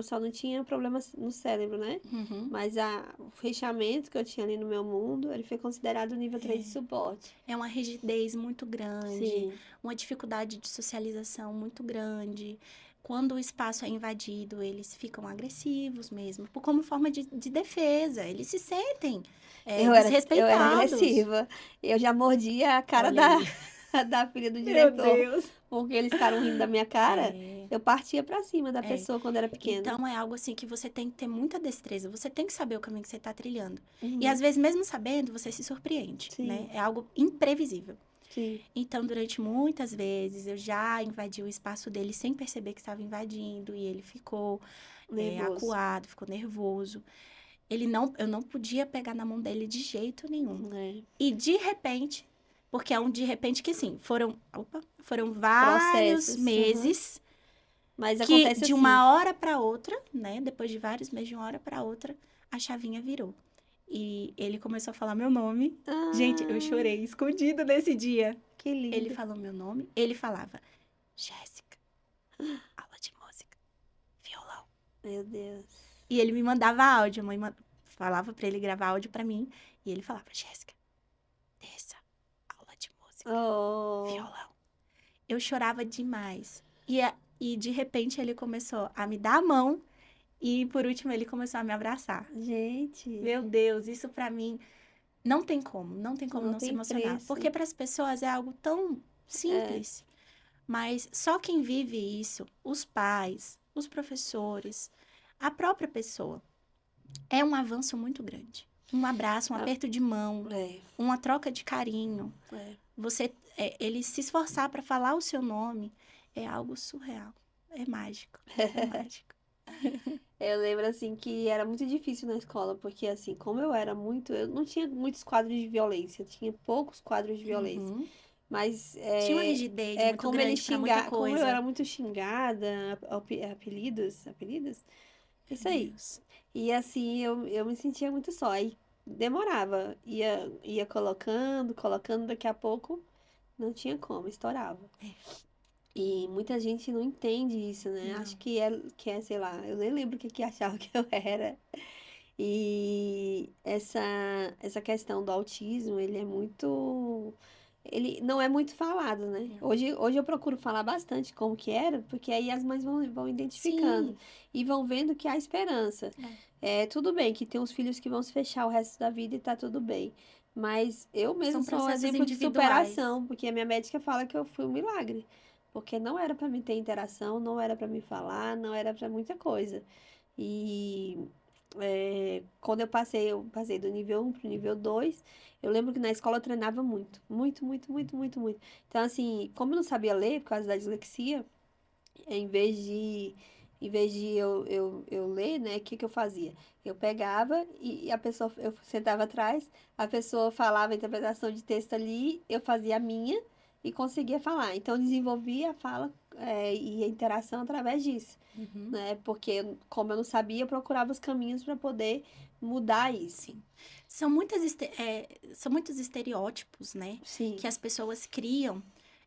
só não tinha problemas no cérebro, né? Uhum. Mas o fechamento que eu tinha ali no meu mundo, ele foi considerado nível 3 de suporte. É uma rigidez muito grande, Sim. uma dificuldade de socialização muito grande. quando o espaço é invadido, eles ficam agressivos mesmo, como forma de defesa. Eles se sentem Eu era desrespeitados. agressiva. Eu já mordia a cara Olha aí. da filha do Meu diretor, Deus. porque eles ficaram rindo da minha cara. É, Eu partia pra cima da é. pessoa quando era pequena. Então, é algo assim que você tem que ter muita destreza. Você tem que saber o caminho que você está trilhando. E, Uhum. às vezes, mesmo sabendo, você se surpreende, né? Sim, É algo imprevisível. sim. Então, durante muitas vezes, eu já invadi o espaço dele sem perceber que estava invadindo. E ele ficou Nervoso. acuado, ficou nervoso. Eu não podia pegar na mão dele de jeito nenhum. É. E, de repente, porque é um de repente que, sim, foram vários Processos. Uhum. meses Mas que acontece de assim. uma hora para outra, né? Depois de vários meses, de uma hora para outra, a chavinha virou. E ele começou a falar meu nome. Gente, eu Ah, chorei escondido nesse dia. que Ele lindo. falou meu nome, ele falava, Jéssica, aula de música, violão. Meu Deus. E ele me mandava áudio, a mãe falava para ele gravar áudio para mim, e ele falava, Jéssica, desça, aula de música, Oh, violão. Eu chorava demais. E de repente ele começou a me dar a mão. E por último, ele começou a me abraçar. gente, Meu Deus, isso pra mim não tem como não não se tem emocionar. preço. Porque para as pessoas é algo tão É, simples. Mas só quem vive isso, os pais, os professores, a própria pessoa, é um avanço muito grande. Um abraço, um ah, aperto de mão, é, uma troca de carinho. é. Ele se esforçar para falar o seu nome é algo surreal. É mágico. É mágico. Eu lembro assim que era muito difícil na escola, porque assim, como eu não tinha muitos quadros de violência, eu tinha poucos quadros de violência. Uhum. Mas Tinha uma rigidez muito como ele grande para muita como eu coisa. era muito xingada, apelidos, Meu isso aí. Deus. E assim, eu me sentia muito só. Aí demorava, ia colocando, daqui a pouco não tinha como, estourava. E muita gente não entende isso, né? Acho Não. que é, sei lá, eu nem lembro o que achava que eu era. E essa questão do autismo, ele não é muito falado, né? Não. Hoje eu procuro falar bastante como que era, porque aí as mães vão identificando Sim. e vão vendo que há esperança. É tudo bem que tem uns filhos que vão se fechar o resto da vida e tá tudo bem. Mas eu mesmo São sou um processos exemplo de individuais. superação, porque a minha médica fala que eu fui um milagre. Porque não era pra mim ter interação, não era pra me falar, não era pra muita coisa. E quando eu passei do nível 1 pro nível 2, eu lembro que na escola eu treinava muito, muito, muito, muito, muito, muito. Então, assim, como eu não sabia ler por causa da dislexia, em vez de, eu ler, né, o que que eu fazia? Eu pegava e a pessoa, eu sentava atrás, a pessoa falava a interpretação de texto ali, eu fazia a minha e conseguia falar. Então, eu desenvolvia a fala, e a interação através disso, Uhum. né? Porque, como eu não sabia, eu procurava os caminhos para poder mudar isso. Sim. São muitos estereótipos, né? Sim, Que as pessoas criam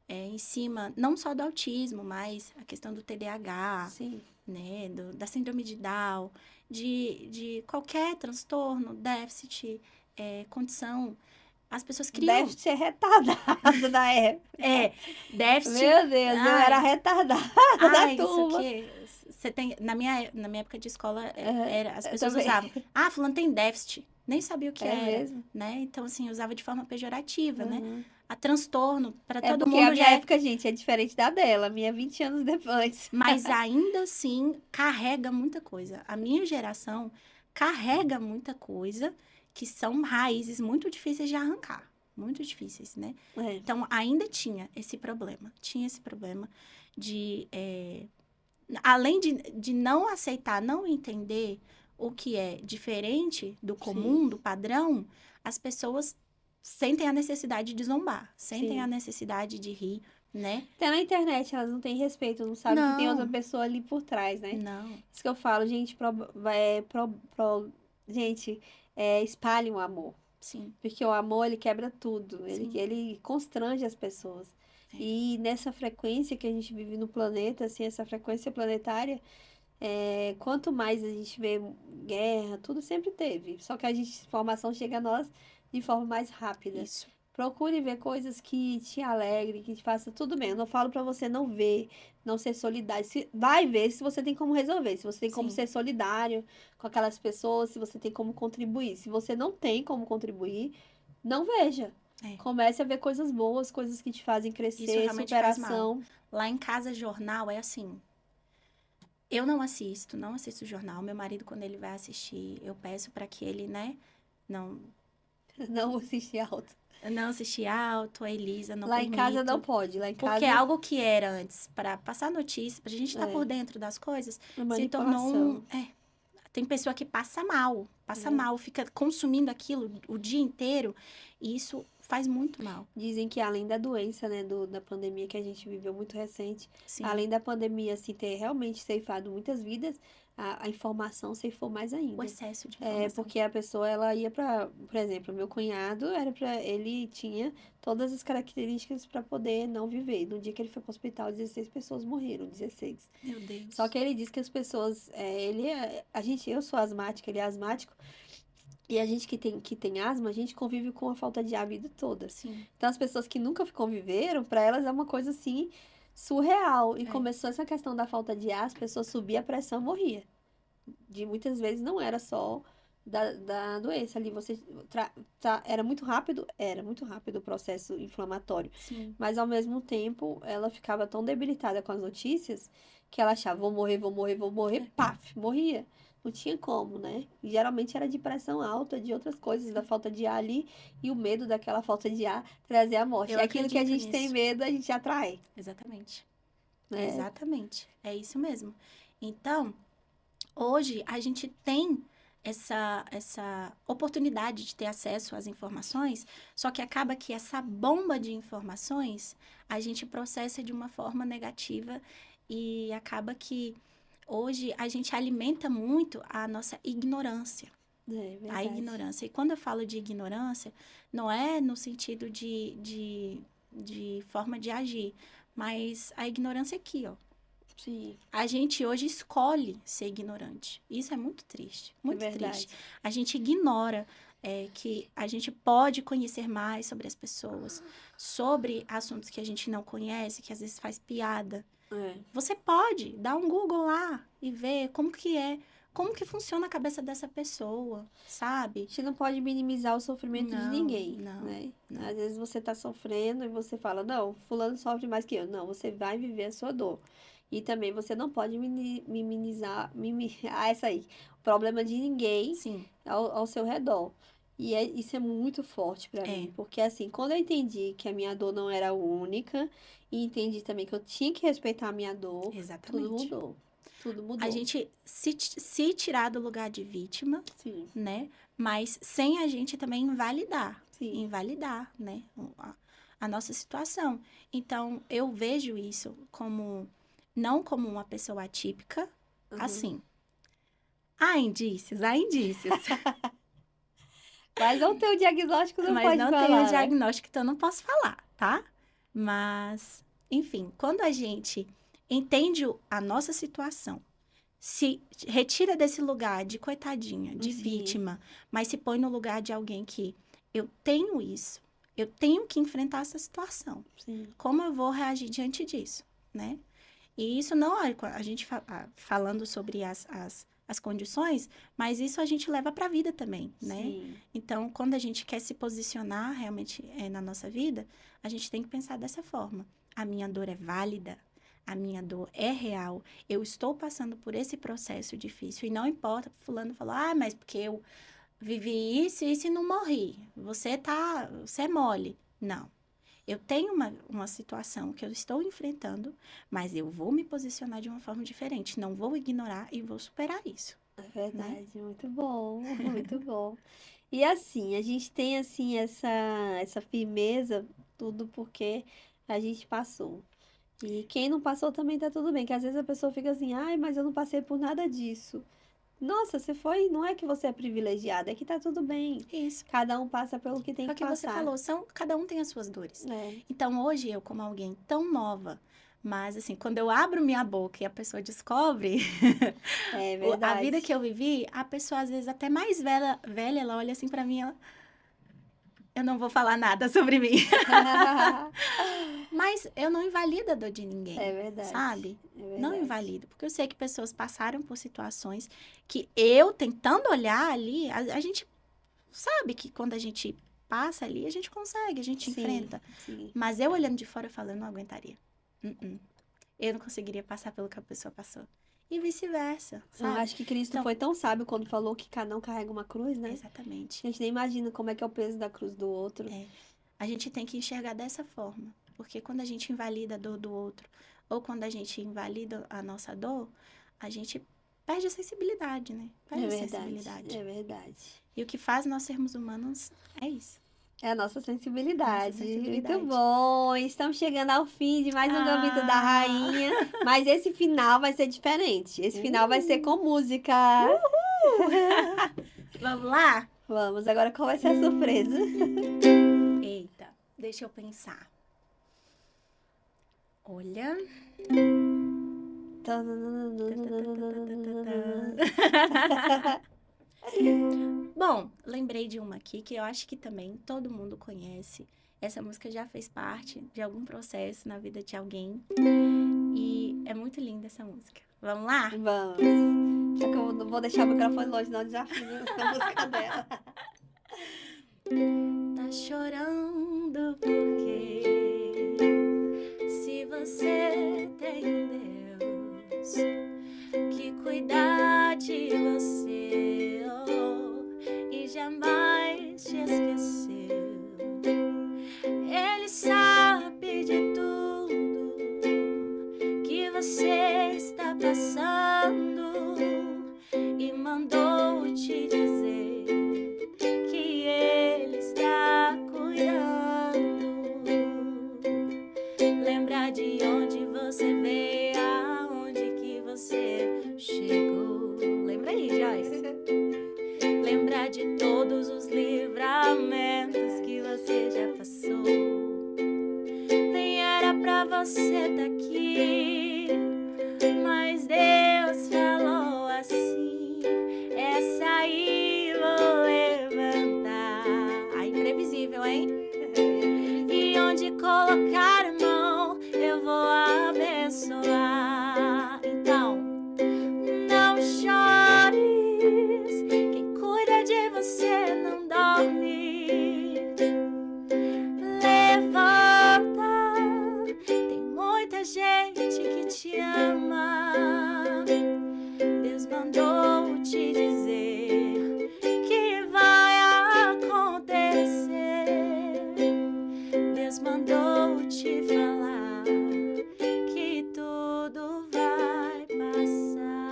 em cima, não só do autismo, mas a questão do TDAH, sim. né? Da síndrome de Down, de qualquer transtorno, déficit, condição. As pessoas criam. Déficit é retardado da época. É, déficit. Meu Deus, eu era Ai, retardada da isso turma. aqui. Você tem. Na minha época de escola, as Eu pessoas também. usavam. Ah, fulano tem déficit. Nem sabia o que É era, mesmo? né? Então, assim, usava de forma pejorativa, né? Uhum. A transtorno, para É todo porque a mundo minha já é. época, gente, é diferente da dela. A minha é 20 anos depois. Mas ainda assim, carrega muita coisa. A minha geração carrega muita coisa que são raízes muito difíceis de arrancar. Muito difíceis, né? É, Então, ainda tinha esse problema. Tinha esse problema de. Além de não aceitar, não entender o que é diferente do sim, comum, do padrão, as pessoas sentem a necessidade de zombar, sentem a sim. necessidade de rir, né? Até na internet elas não têm respeito, não sabem que tem outra Não, pessoa ali por trás, né? não. Isso que eu falo, gente, gente, espalhe o amor. Sim, Porque o amor, ele quebra tudo, sim. ele constrange as pessoas. É. E nessa frequência que a gente vive no planeta, assim, essa frequência planetária, quanto mais a gente vê guerra, tudo sempre teve. Só que a informação chega a nós de forma mais rápida. Isso. Procure ver coisas que te alegrem, que te façam tudo bem. Eu não falo pra você não ver, não ser solidário. Vai ver se você tem como resolver, se você tem como Sim, ser solidário com aquelas pessoas, se você tem como contribuir. Se você não tem como contribuir, não veja. é. Comece a ver coisas boas, coisas que te fazem Isso crescer, realmente faz mal. superação. Lá em casa, jornal é assim. Eu não assisto jornal. Meu marido, quando ele vai assistir, eu peço para que ele, né, não, Não assistir alto. não assistir alto, a Elisa, não Lá em casa não permito. pode. Lá em Porque é casa algo que era antes para passar notícia, pra gente estar por é, dentro das coisas, é se tornou um. manipulação. Tem pessoa que passa É. mal, fica consumindo aquilo o dia inteiro, e isso faz muito mal. Dizem que além da doença, né, da pandemia que a gente viveu muito recente, Sim. além da pandemia assim, ter realmente ceifado muitas vidas, a informação ceifou mais O ainda. excesso de É informação. porque a pessoa, ela ia para, por exemplo, meu cunhado era para, ele tinha todas as características para poder não viver. No dia que ele foi para o hospital, 16 pessoas morreram, 16. Meu Só Deus. que ele diz que as pessoas, eu sou asmática, ele é asmático. E a gente que tem asma, a gente convive com a falta de ar a vida toda. Sim. Então, as pessoas que nunca conviveram, para elas é uma coisa assim surreal. E É. começou essa questão da falta de ar, as pessoas subiam a pressão, morria. De muitas vezes não era só da doença ali. Era muito rápido o processo inflamatório. Sim. Mas ao mesmo tempo, ela ficava tão debilitada com as notícias que ela achava, vou morrer, vou morrer, vou morrer, É. paf, morria. Não tinha como, né? E geralmente era de pressão alta, de outras coisas, da falta de ar ali, e o medo daquela falta de ar trazer a morte. Eu É aquilo que a acredito gente tem nisso. medo, a gente atrai, Exatamente. né? Exatamente. É isso mesmo. Então, hoje a gente tem essa oportunidade de ter acesso às informações, só que acaba que essa bomba de informações a gente processa de uma forma negativa e acaba que hoje a gente alimenta muito a nossa ignorância. É A verdade. ignorância. E quando eu falo de ignorância, não é no sentido de forma de agir, mas a ignorância aqui, ó. Sim, A gente hoje escolhe ser ignorante. Isso é muito triste, é muito verdade. triste. A gente ignora que a gente pode conhecer mais sobre as pessoas, sobre assuntos que a gente não conhece, que às vezes faz piada. É. Você pode dar um Google lá e ver como que funciona a cabeça dessa pessoa, A sabe? gente não pode minimizar o sofrimento de Não, ninguém, não, né? não. Às vezes você tá sofrendo e você fala, não, fulano sofre mais que eu. Não, você vai viver a sua dor. E também você não pode minimizar, essa aí, o problema de ninguém Sim, ao seu redor. E isso é muito forte pra é, mim, porque assim, quando eu entendi que a minha dor não era única, e entendi também que eu tinha que respeitar a minha dor, tudo exatamente. mudou. Tudo A mudou. gente se tirar do lugar de vítima, Sim, né? Mas sem a gente também sim. invalidar, né? A nossa situação. Então, eu vejo isso não como uma pessoa atípica, Uhum. assim. Há indícios, há indícios. Mas o teu diagnóstico não Mas pode não tenho falar, né? diagnóstico, então não posso falar, tá? Mas, enfim, quando a gente entende a nossa situação, se retira desse lugar de coitadinha, de Sim, vítima, mas se põe no lugar de alguém que eu tenho isso, eu tenho que enfrentar essa situação. sim. Como eu vou reagir diante disso, né? E isso não, a gente falando sobre as condições, mas isso a gente leva para a vida também, né? Sim. Então, quando a gente quer se posicionar realmente na nossa vida, a gente tem que pensar dessa forma. A minha dor é válida, a minha dor é real, eu estou passando por esse processo difícil e não importa, fulano falou, mas porque eu vivi isso e isso e não morri, você é mole. Não. Eu tenho uma situação que eu estou enfrentando, mas eu vou me posicionar de uma forma diferente. Não vou ignorar e vou superar isso, É né? verdade, muito bom, muito bom. E assim, a gente tem assim essa firmeza, tudo porque a gente passou. E quem não passou também tá tudo bem, que às vezes a pessoa fica assim, ai, mas eu não passei por nada disso. Nossa, você foi, não é que você é privilegiada, é que tá tudo bem. Isso. Cada um passa pelo que tem Foi o que que você passar. falou, cada um tem as suas dores. É, Então, hoje, eu, como alguém tão nova, mas assim, quando eu abro minha boca e a pessoa descobre é a vida que verdade. eu vivi, a pessoa, às vezes, até mais velha, ela olha assim pra mim, ela, eu não vou falar nada sobre mim. Mas eu não invalido a dor de ninguém, É verdade. sabe? É Não verdade. invalido, porque eu sei que pessoas passaram por situações que eu, tentando olhar ali, a gente sabe que quando a gente passa ali, a gente consegue, a gente enfrenta. Sim. Mas eu olhando de fora, eu falo, eu não aguentaria. Eu não conseguiria passar pelo que a pessoa passou. E vice-versa, Eu sabe? acho que Cristo Então- foi tão sábio quando falou que cada um carrega uma cruz, né? Exatamente. A gente nem imagina como é que é o peso da cruz do outro. É. A gente tem que enxergar dessa forma. Porque quando a gente invalida a dor do outro, ou quando a gente invalida a nossa dor, a gente perde a sensibilidade, né? Perde a sensibilidade. É verdade. E o que faz nós sermos humanos é isso. É a nossa sensibilidade. Nossa sensibilidade. Muito bom. Estamos chegando ao fim de mais um Gambito da Rainha. Mas esse final vai ser diferente. Esse final vai ser com música. Vamos lá? Vamos, agora qual vai ser a surpresa? Eita, deixa eu pensar. Olha. Bom, lembrei de uma aqui que eu acho que também todo mundo conhece. Essa música já fez parte de algum processo na vida de alguém. E é muito linda essa música. Vamos lá? Vamos. Só que eu não vou deixar o microfone longe, não desafio a música dela. Tá chorando porque se você tem um Deus que cuida de você e jamais te esqueceu, Ele sabe de tudo que você está passando e mandou te dizer que Ele está cuidando. Lembra de onde você veio, aonde que você chegou. Lembra aí, Joyce? Lembra de todos os livramentos que você já passou. Nem era pra você tá aqui, mas Deus falou assim: essa aí vou levantar. Ah, imprevisível, hein? E onde colocar a mão, eu vou abençoar. Então, não chores, quem cuida de você não dorme. Levanta, tem muita gente que te ama. Deus mandou te dizer que vai acontecer. Deus mandou te falar que tudo vai passar.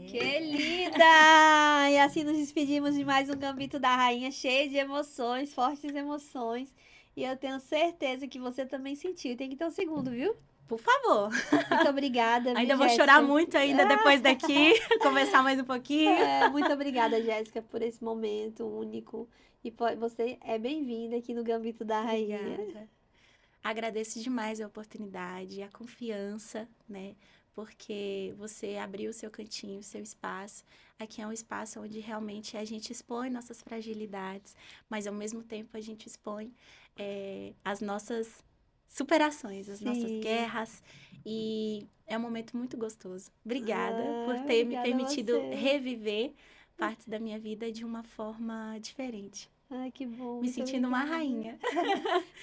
Que linda! E assim nos despedimos de mais um Gambito da Rainha, cheio de emoções, fortes emoções. E eu tenho certeza que você também sentiu. Tem que ter um segundo, viu? Por favor. Muito obrigada, viu, Ainda vou Jéssica? chorar muito ainda depois daqui. Conversar mais um pouquinho. Muito obrigada, Jéssica, por esse momento único. E você é bem-vinda aqui no Gambito da Rainha. Obrigada. Agradeço demais a oportunidade, a confiança, né? Porque você abriu o seu cantinho, o seu espaço. Aqui é um espaço onde realmente a gente expõe nossas fragilidades, mas ao mesmo tempo a gente expõe as nossas superações, as nossas Sim. guerras. E é um momento muito gostoso. Obrigada por ter me Obrigada a permitido você. reviver partes da minha vida de uma forma diferente. Ai, que bom. Me muito sentindo uma obrigada. rainha.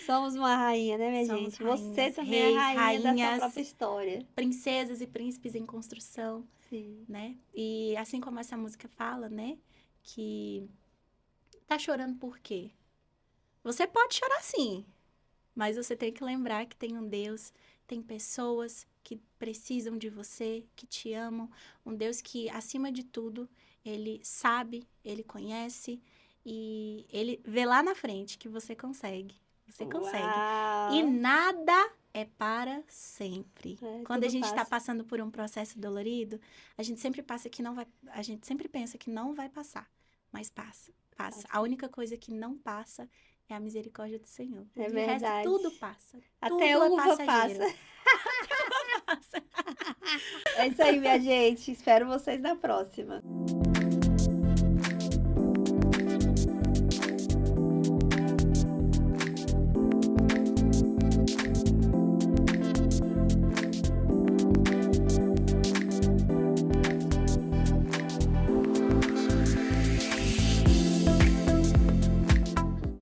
Somos uma rainha, né, minha Somos gente? Você rainhas, também é reis, rainha da sua rainhas. própria história. Princesas e príncipes em construção, Sim. né? E assim como essa música fala, né? Que tá chorando por quê? Você pode chorar sim, mas você tem que lembrar que tem um Deus, tem pessoas que precisam de você, que te amam. Um Deus que, acima de tudo, Ele sabe, Ele conhece e Ele vê lá na frente que você consegue. Você consegue. Uau. E nada é para sempre. Quando a tudo gente está passa. passando por um processo dolorido, a gente sempre pensa que não vai passar, mas passa. Passa. A única coisa que não passa é a misericórdia do Senhor. É De verdade. resto, tudo passa. Até tudo uva passageiro. passa. É isso aí, minha gente. Espero vocês na próxima.